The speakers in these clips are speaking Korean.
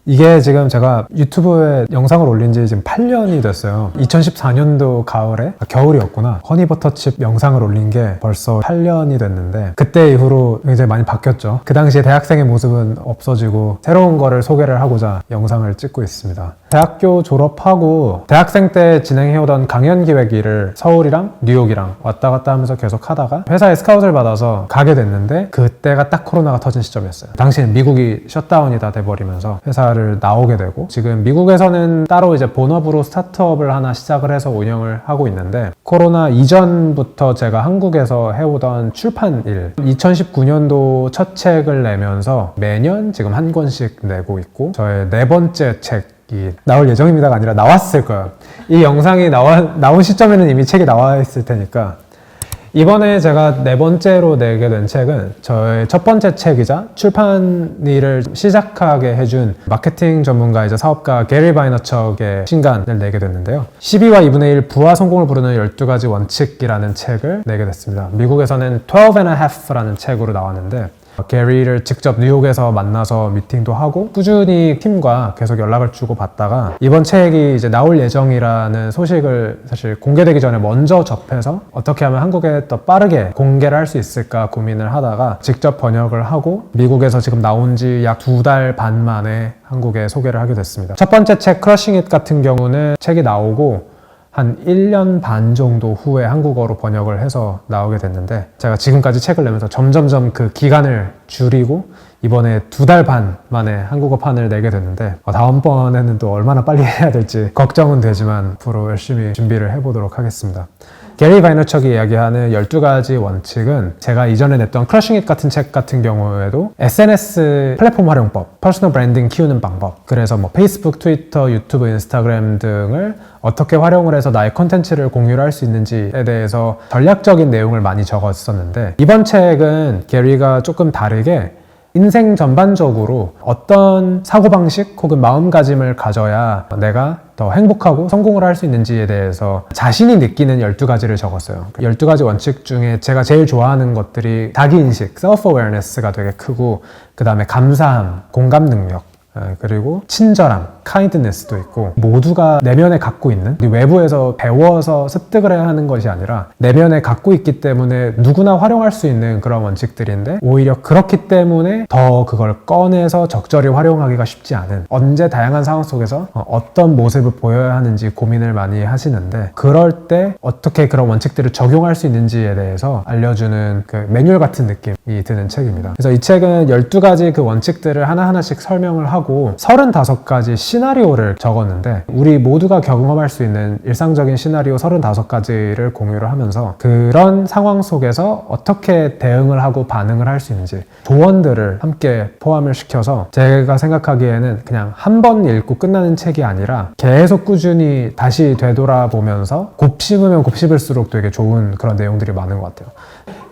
이게 지금 제가 유튜브에 영상을 올린 지 지금 8년이 됐어요. 2014년도 가을에 겨울이었구나. 허니버터칩 영상을 올린 게 벌써 8년이 됐는데 그때 이후로 굉장히 많이 바뀌었죠. 그 당시에 대학생의 모습은 없어지고 새로운 거를 소개를 하고자 영상을 찍고 있습니다. 대학교 졸업하고 대학생 때 진행해오던 강연 기획 일을 서울이랑 뉴욕이랑 왔다 갔다 하면서 계속 하다가 회사에 스카웃을 받아서 가게 됐는데 그때가 딱 코로나가 터진 시점이었어요. 당시엔 미국이 셧다운이 다 돼버리면서 회사를 나오게 되고 지금 미국에서는 따로 이제 본업으로 스타트업을 하나 시작을 해서 운영을 하고 있는데 코로나 이전부터 제가 한국에서 해오던 출판 일 2019년도 첫 책을 내면서 매년 지금 한 권씩 내고 있고 저의 4번째 책이 나올 예정입니다가 아니라 나왔을 거예요. 이 영상이 나온 시점에는 이미 책이 나와 있을 테니까 이번에 제가 4번째로 내게 된 책은 저의 첫 번째 책이자 출판 일을 시작하게 해준 마케팅 전문가이자 사업가 게리 바이너척의 신간을 내게 됐는데요. 12와 2분의 1 부와 성공을 부르는 12가지 원칙이라는 책을 내게 됐습니다. 미국에서는 12 and a half라는 책으로 나왔는데 게리를 직접 뉴욕에서 만나서 미팅도 하고 꾸준히 팀과 계속 연락을 주고 받다가 이번 책이 이제 나올 예정이라는 소식을 사실 공개되기 전에 먼저 접해서 어떻게 하면 한국에 더 빠르게 공개를 할 수 있을까 고민을 하다가 직접 번역을 하고 미국에서 지금 나온 지 약 2달 반 만에 한국에 소개를 하게 됐습니다. 첫 번째 책 크러싱 잇 같은 경우는 책이 나오고 한 1년 반 정도 후에 한국어로 번역을 해서 나오게 됐는데 제가 지금까지 책을 내면서 점점점 그 기간을 줄이고 이번에 2달 반 만에 한국어판을 내게 됐는데 다음번에는 또 얼마나 빨리 해야 될지 걱정은 되지만 앞으로 열심히 준비를 해보도록 하겠습니다. 게리 바이너척이 이야기하는 12가지 원칙은 제가 이전에 냈던 크러싱 잇 같은 책 같은 경우에도 SNS 플랫폼 활용법, 퍼스널 브랜딩 키우는 방법, 그래서 뭐 페이스북, 트위터, 유튜브, 인스타그램 등을 어떻게 활용을 해서 나의 컨텐츠를 공유를 할 수 있는지에 대해서 전략적인 내용을 많이 적었었는데 이번 책은 게리가 조금 다르게 인생 전반적으로 어떤 사고방식 혹은 마음가짐을 가져야 내가 더 행복하고 성공을 할 수 있는지에 대해서 자신이 느끼는 12가지를 적었어요. 12가지 원칙 중에 제가 제일 좋아하는 것들이 자기인식, self-awareness가 되게 크고 그 다음에 감사함, 공감 능력, 그리고 친절함, 카인드네스도 있고 모두가 내면에 갖고 있는 외부에서 배워서 습득을 해야 하는 것이 아니라 내면에 갖고 있기 때문에 누구나 활용할 수 있는 그런 원칙들인데 오히려 그렇기 때문에 더 그걸 꺼내서 적절히 활용하기가 쉽지 않은 언제 다양한 상황 속에서 어떤 모습을 보여야 하는지 고민을 많이 하시는데 그럴 때 어떻게 그런 원칙들을 적용할 수 있는지에 대해서 알려주는 그 매뉴얼 같은 느낌이 드는 책입니다. 그래서 이 책은 12가지 그 원칙들을 하나하나씩 설명을 하고 35가지 시나리오를 적었는데 우리 모두가 경험할 수 있는 일상적인 시나리오 35가지를 공유를 하면서 그런 상황 속에서 어떻게 대응을 하고 반응을 할 수 있는지 조언들을 함께 포함을 시켜서 제가 생각하기에는 그냥 한 번 읽고 끝나는 책이 아니라 계속 꾸준히 다시 되돌아보면서 곱씹으면 곱씹을수록 되게 좋은 그런 내용들이 많은 것 같아요.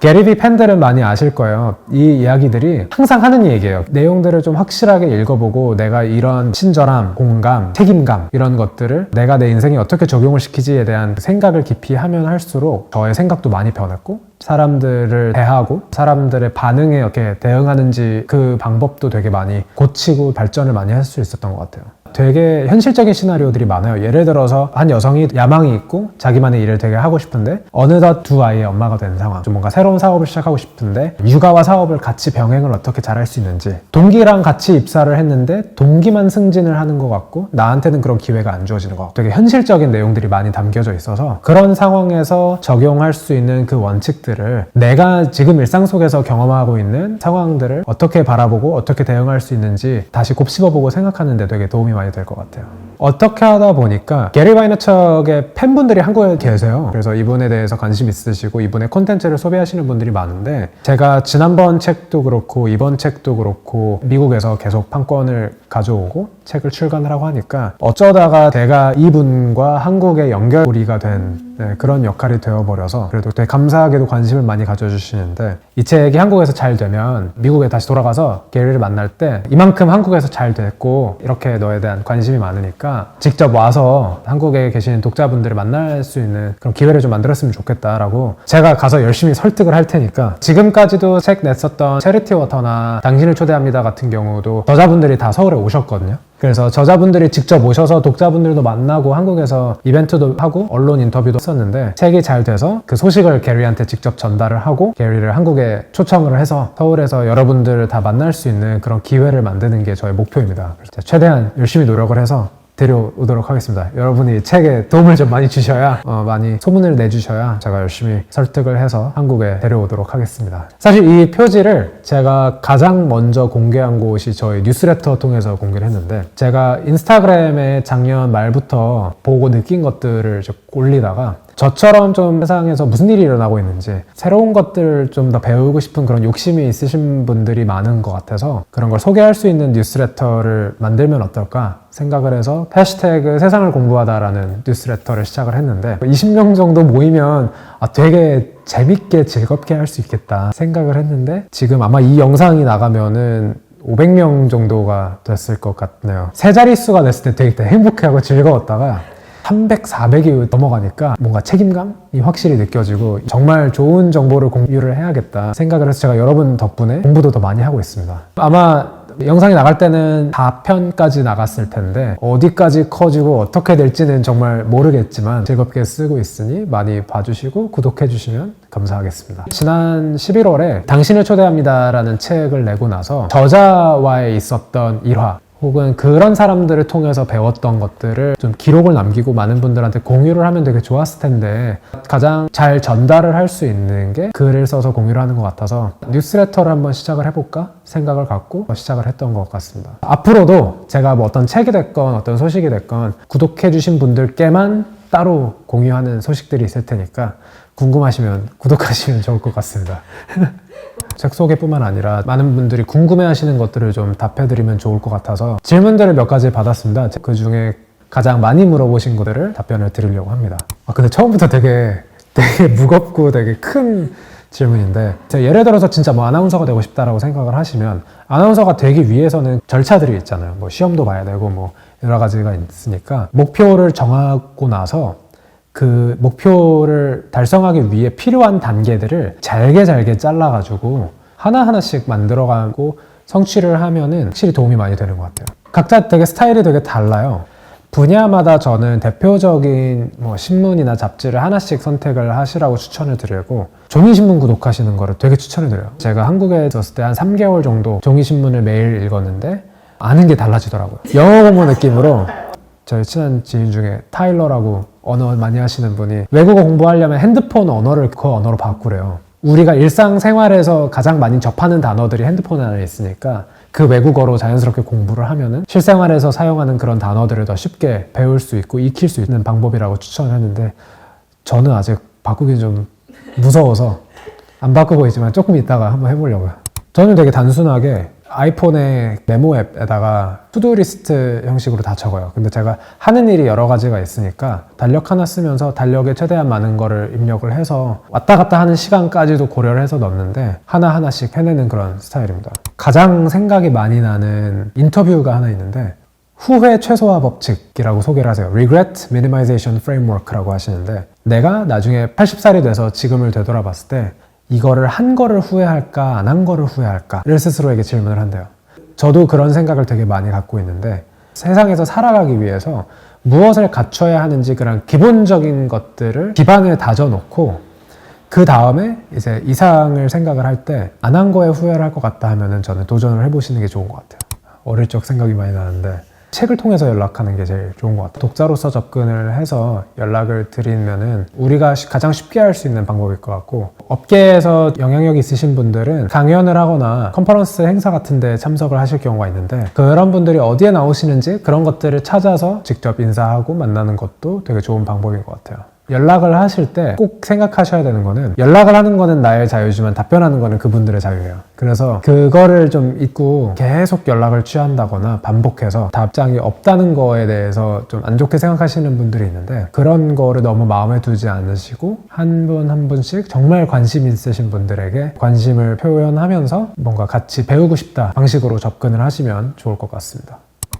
게리비 팬들은 많이 아실 거예요. 이 이야기들이 항상 하는 얘기예요. 내용들을 좀 확실하게 읽어보고 내가 이런 친절함, 공감, 책임감 이런 것들을 내가 내 인생에 어떻게 적용을 시키지에 대한 생각을 깊이 하면 할수록 저의 생각도 많이 변했고 사람들을 대하고 사람들의 반응에 어떻게 대응하는지 그 방법도 되게 많이 고치고 발전을 많이 할 수 있었던 것 같아요. 되게 현실적인 시나리오들이 많아요. 예를 들어서 한 여성이 야망이 있고 자기만의 일을 되게 하고 싶은데 어느덧 2아이의 엄마가 된 상황, 좀 뭔가 새로운 사업을 시작하고 싶은데 육아와 사업을 같이 병행을 어떻게 잘할 수 있는지, 동기랑 같이 입사를 했는데 동기만 승진을 하는 것 같고 나한테는 그런 기회가 안 주어지는 것 같고 되게 현실적인 내용들이 많이 담겨져 있어서 그런 상황에서 적용할 수 있는 그 원칙들을 내가 지금 일상 속에서 경험하고 있는 상황들을 어떻게 바라보고 어떻게 대응할 수 있는지 다시 곱씹어보고 생각하는 데 되게 도움이 많이 될 것 같아요. 어떻게 하다 보니까 게리 바이너척의 팬분들이 한국에 계세요. 그래서 이분에 대해서 관심 있으시고 이분의 콘텐츠를 소비하시는 분들이 많은데 제가 지난번 책도 그렇고 이번 책도 그렇고 미국에서 계속 판권을 가져오고 책을 출간을 하고 하니까 어쩌다가 제가 이분과 한국의 연결고리가 된 그런 역할이 되어버려서 그래도 되게 감사하게도 관심을 많이 가져주시는데 이 책이 한국에서 잘 되면 미국에 다시 돌아가서 게리를 만날 때 이만큼 한국에서 잘 됐고 이렇게 너에 대한 관심이 많으니까 직접 와서 한국에 계시는 독자분들을 만날 수 있는 그런 기회를 좀 만들었으면 좋겠다라고 제가 가서 열심히 설득을 할 테니까 지금까지도 책 냈었던 체리티 워터나 당신을 초대합니다 같은 경우도 저자분들이 다 서울에 오셨거든요. 그래서 저자분들이 직접 오셔서 독자분들도 만나고 한국에서 이벤트도 하고 언론 인터뷰도 했었는데 책이 잘 돼서 그 소식을 게리한테 직접 전달을 하고 게리를 한국에 초청을 해서 서울에서 여러분들을 다 만날 수 있는 그런 기회를 만드는 게 저의 목표입니다. 그래서 최대한 열심히 노력을 해서 데려오도록 하겠습니다. 여러분이 책에 도움을 좀 많이 주셔야 많이 소문을 내주셔야 제가 열심히 설득을 해서 한국에 데려오도록 하겠습니다. 사실 이 표지를 제가 가장 먼저 공개한 곳이 저희 뉴스레터 통해서 공개를 했는데 제가 인스타그램에 작년 말부터 보고 느낀 것들을 올리다가 저처럼 좀 세상에서 무슨 일이 일어나고 있는지 새로운 것들을 좀 더 배우고 싶은 그런 욕심이 있으신 분들이 많은 것 같아서 그런 걸 소개할 수 있는 뉴스레터를 만들면 어떨까 생각을 해서 해시태그 세상을 공부하다라는 뉴스레터를 시작을 했는데 20명 정도 모이면 되게 재밌게 즐겁게 할 수 있겠다 생각을 했는데 지금 아마 이 영상이 나가면은 500명 정도가 됐을 것 같네요. 세 자릿수가 됐을 때 되게 행복하고 즐거웠다가 300, 400이 넘어가니까 뭔가 책임감이 확실히 느껴지고 정말 좋은 정보를 공유를 해야겠다 생각을 해서 제가 여러분 덕분에 공부도 더 많이 하고 있습니다. 아마 영상이 나갈 때는 4편까지 나갔을 텐데 어디까지 커지고 어떻게 될지는 정말 모르겠지만 즐겁게 쓰고 있으니 많이 봐주시고 구독해주시면 감사하겠습니다. 지난 11월에 당신을 초대합니다 라는 책을 내고 나서 저자와의 있었던 일화 혹은 그런 사람들을 통해서 배웠던 것들을 좀 기록을 남기고 많은 분들한테 공유를 하면 되게 좋았을 텐데 가장 잘 전달을 할 수 있는 게 글을 써서 공유를 하는 것 같아서 뉴스레터를 한번 시작을 해볼까 생각을 갖고 시작을 했던 것 같습니다. 앞으로도 제가 뭐 어떤 책이 됐건 어떤 소식이 됐건 구독해주신 분들께만 따로 공유하는 소식들이 있을 테니까 궁금하시면 구독하시면 좋을 것 같습니다. 책 소개뿐만 아니라 많은 분들이 궁금해하시는 것들을 좀 답해드리면 좋을 것 같아서 질문들을 몇 가지 받았습니다. 그 중에 가장 많이 물어보신 것들을 답변을 드리려고 합니다. 근데 처음부터 되게 무겁고 되게 큰 질문인데 예를 들어서 진짜 뭐 아나운서가 되고 싶다라고 생각을 하시면 아나운서가 되기 위해서는 절차들이 있잖아요. 뭐 시험도 봐야 되고 뭐 여러 가지가 있으니까 목표를 정하고 나서 그 목표를 달성하기 위해 필요한 단계들을 잘게 잘라가지고 하나하나씩 만들어가고 성취를 하면은 확실히 도움이 많이 되는 것 같아요. 각자 되게 스타일이 되게 달라요. 분야마다 저는 대표적인 뭐 신문이나 잡지를 하나씩 선택을 하시라고 추천을 드리고 종이신문 구독하시는 거를 되게 추천을 드려요. 제가 한국에 있었을 때 한 3개월 정도 종이신문을 매일 읽었는데 아는 게 달라지더라고요. 영어 공부 느낌으로 저희 친한 지인 중에 타일러라고 언어 많이 하시는 분이 외국어 공부하려면 핸드폰 언어를 그 언어로 바꾸래요. 우리가 일상생활에서 가장 많이 접하는 단어들이 핸드폰 안에 있으니까 그 외국어로 자연스럽게 공부를 하면은 실생활에서 사용하는 그런 단어들을 더 쉽게 배울 수 있고 익힐 수 있는 방법이라고 추천을 했는데 저는 아직 바꾸기 좀 무서워서 안 바꾸고 있지만 조금 있다가 한번 해보려고요. 저는 되게 단순하게 아이폰의 메모 앱에다가 투두리스트 형식으로 다 적어요. 근데 제가 하는 일이 여러 가지가 있으니까 달력 하나 쓰면서 달력에 최대한 많은 거를 입력을 해서 왔다 갔다 하는 시간까지도 고려를 해서 넣는데 하나하나씩 해내는 그런 스타일입니다. 가장 생각이 많이 나는 인터뷰가 하나 있는데 후회 최소화 법칙이라고 소개를 하세요. Regret Minimization Framework라고 하시는데 내가 나중에 80살이 돼서 지금을 되돌아봤을 때 이거를 한 거를 후회할까 안 한 거를 후회할까를 스스로에게 질문을 한대요. 저도 그런 생각을 되게 많이 갖고 있는데 세상에서 살아가기 위해서 무엇을 갖춰야 하는지 그런 기본적인 것들을 기반을 다져놓고 그 다음에 이제 이상을 생각을 할 때 안 한 거에 후회를 할 것 같다 하면은 저는 도전을 해보시는 게 좋은 것 같아요. 어릴 적 생각이 많이 나는데 책을 통해서 연락하는 게 제일 좋은 것 같아요. 독자로서 접근을 해서 연락을 드리면은 우리가 가장 쉽게 할 수 있는 방법일 것 같고 업계에서 영향력이 있으신 분들은 강연을 하거나 컨퍼런스 행사 같은 데 참석을 하실 경우가 있는데 그런 분들이 어디에 나오시는지 그런 것들을 찾아서 직접 인사하고 만나는 것도 되게 좋은 방법인 것 같아요. 연락을 하실 때 꼭 생각하셔야 되는 거는 연락을 하는 거는 나의 자유지만 답변하는 거는 그분들의 자유예요. 그래서 그거를 좀 잊고 계속 연락을 취한다거나 반복해서 답장이 없다는 거에 대해서 좀 안 좋게 생각하시는 분들이 있는데 그런 거를 너무 마음에 두지 않으시고 한 분 한 분씩 정말 관심 있으신 분들에게 관심을 표현하면서 뭔가 같이 배우고 싶다 방식으로 접근을 하시면 좋을 것 같습니다.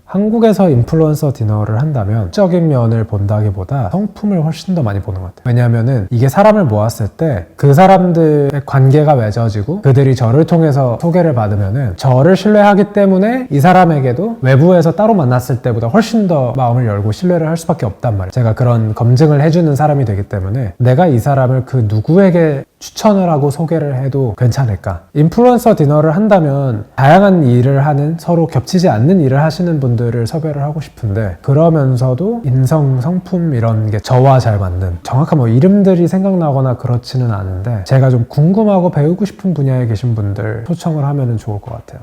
한국에서 인플루언서 디너를 한다면 적인 면을 본다기보다 성품을 훨씬 더 많이 보는 것 같아요. 왜냐하면은 이게 사람을 모았을 때 그 사람들의 관계가 맺어지고 그들이 저를 통해서 소개를 받으면은 저를 신뢰하기 때문에 이 사람에게도 외부에서 따로 만났을 때보다 훨씬 더 마음을 열고 신뢰를 할 수밖에 없단 말이에요. 제가 그런 검증을 해주는 사람이 되기 때문에 내가 이 사람을 그 누구에게 추천을 하고 소개를 해도 괜찮을까? 인플루언서 디너를 한다면 다양한 일을 하는 서로 겹치지 않는 일을 하시는 분들을 섭외를 하고 싶은데 그러면서도 인성, 성품 이런 게 저와 잘 맞는 정확한 뭐 이름들이 생각나거나 그렇지는 않은데 제가 좀 궁금하고 배우고 싶은 분야에 계신 분들 초청을 하면 좋을 것 같아요.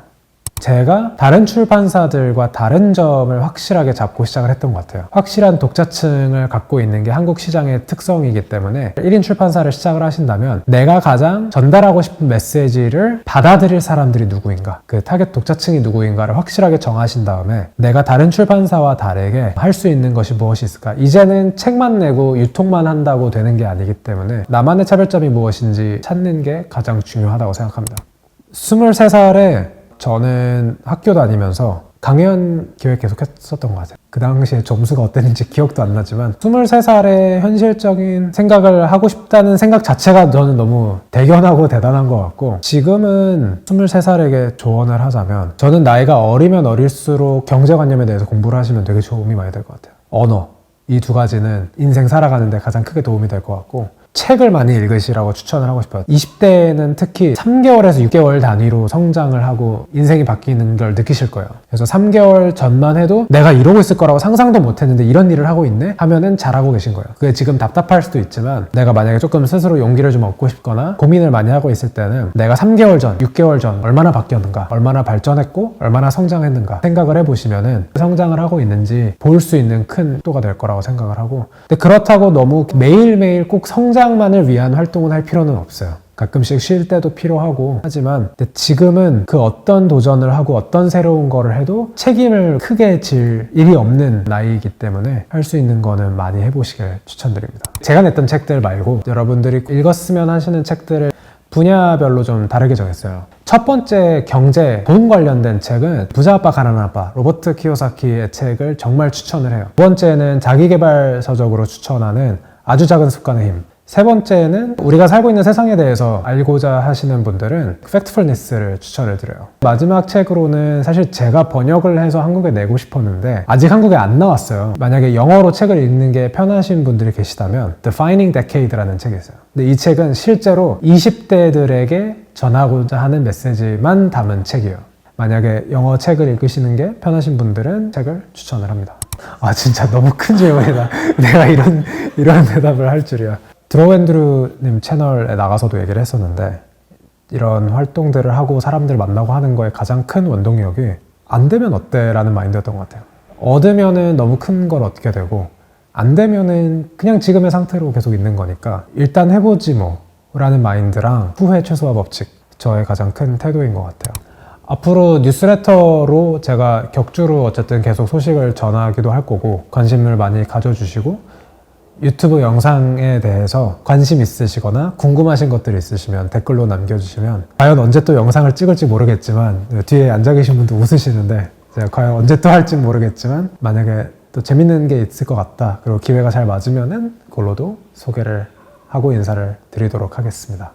제가 다른 출판사들과 다른 점을 확실하게 잡고 시작을 했던 것 같아요. 확실한 독자층을 갖고 있는 게 한국 시장의 특성이기 때문에 1인 출판사를 시작을 하신다면 내가 가장 전달하고 싶은 메시지를 받아들일 사람들이 누구인가, 그 타겟 독자층이 누구인가를 확실하게 정하신 다음에 내가 다른 출판사와 다르게 할 수 있는 것이 무엇이 있을까? 이제는 책만 내고 유통만 한다고 되는 게 아니기 때문에 나만의 차별점이 무엇인지 찾는 게 가장 중요하다고 생각합니다. 23살에 저는 학교 다니면서 강연 기획 계속 했었던 것 같아요. 그 당시에 점수가 어땠는지 기억도 안 나지만 23살에 현실적인 생각을 하고 싶다는 생각 자체가 저는 너무 대견하고 대단한 것 같고, 지금은 23살에게 조언을 하자면 저는 나이가 어리면 어릴수록 경제관념에 대해서 공부를 하시면 되게 도움이 많이 될 것 같아요. 언어, 이 두 가지는 인생 살아가는 데 가장 크게 도움이 될 것 같고, 책을 많이 읽으시라고 추천을 하고 싶어요. 20대에는 특히 3개월에서 6개월 단위로 성장을 하고 인생이 바뀌는 걸 느끼실 거예요. 그래서 3개월 전만 해도 내가 이러고 있을 거라고 상상도 못 했는데 이런 일을 하고 있네? 하면은 잘하고 계신 거예요. 그게 지금 답답할 수도 있지만 내가 만약에 조금 스스로 용기를 좀 얻고 싶거나 고민을 많이 하고 있을 때는 내가 3개월 전, 6개월 전 얼마나 바뀌었는가, 얼마나 발전했고 얼마나 성장했는가 생각을 해보시면은 성장을 하고 있는지 볼 수 있는 큰 속도가 될 거라고 생각을 하고, 근데 그렇다고 너무 매일매일 꼭 성장만을 위한 활동을 할 필요는 없어요. 가끔씩 쉴 때도 필요하고 하지만 지금은 그 어떤 도전을 하고 어떤 새로운 거를 해도 책임을 크게 질 일이 없는 나이이기 때문에 할 수 있는 거는 많이 해보시길 추천드립니다. 제가 냈던 책들 말고 여러분들이 읽었으면 하시는 책들을 분야별로 좀 다르게 정했어요. 첫 번째 경제, 돈 관련된 책은 부자 아빠 가난한 아빠, 로버트 키요사키의 책을 정말 추천을 해요. 두 번째는 자기계발서적으로 추천하는 아주 작은 습관의 힘. 세 번째는 우리가 살고 있는 세상에 대해서 알고자 하시는 분들은 팩트풀니스를 추천을 드려요. 마지막 책으로는 사실 제가 번역을 해서 한국에 내고 싶었는데 아직 한국에 안 나왔어요. 만약에 영어로 책을 읽는 게 편하신 분들이 계시다면 Defining Decade라는 책이 있어요. 근데 이 책은 실제로 20대들에게 전하고자 하는 메시지만 담은 책이에요. 만약에 영어 책을 읽으시는 게 편하신 분들은 책을 추천을 합니다. 아, 진짜 너무 큰 질문이다. 내가 이런 대답을 할 줄이야. 드로우앤드루님 채널에 나가서도 얘기를 했었는데, 이런 활동들을 하고 사람들 만나고 하는 거에 가장 큰 원동력이 안 되면 어때? 라는 마인드였던 것 같아요. 얻으면은 너무 큰 걸 얻게 되고, 안 되면은 그냥 지금의 상태로 계속 있는 거니까 일단 해보지 뭐 라는 마인드랑 후회 최소화 법칙, 저의 가장 큰 태도인 것 같아요. 앞으로 뉴스레터로 제가 격주로 어쨌든 계속 소식을 전하기도 할 거고, 관심을 많이 가져주시고 유튜브 영상에 대해서 관심 있으시거나 궁금하신 것들이 있으시면 댓글로 남겨주시면, 과연 언제 또 영상을 찍을지 모르겠지만, 뒤에 앉아 계신 분도 웃으시는데 제가 과연 언제 또 할지 모르겠지만 만약에 또 재밌는 게 있을 것 같다, 그리고 기회가 잘 맞으면은 그걸로도 소개를 하고 인사를 드리도록 하겠습니다.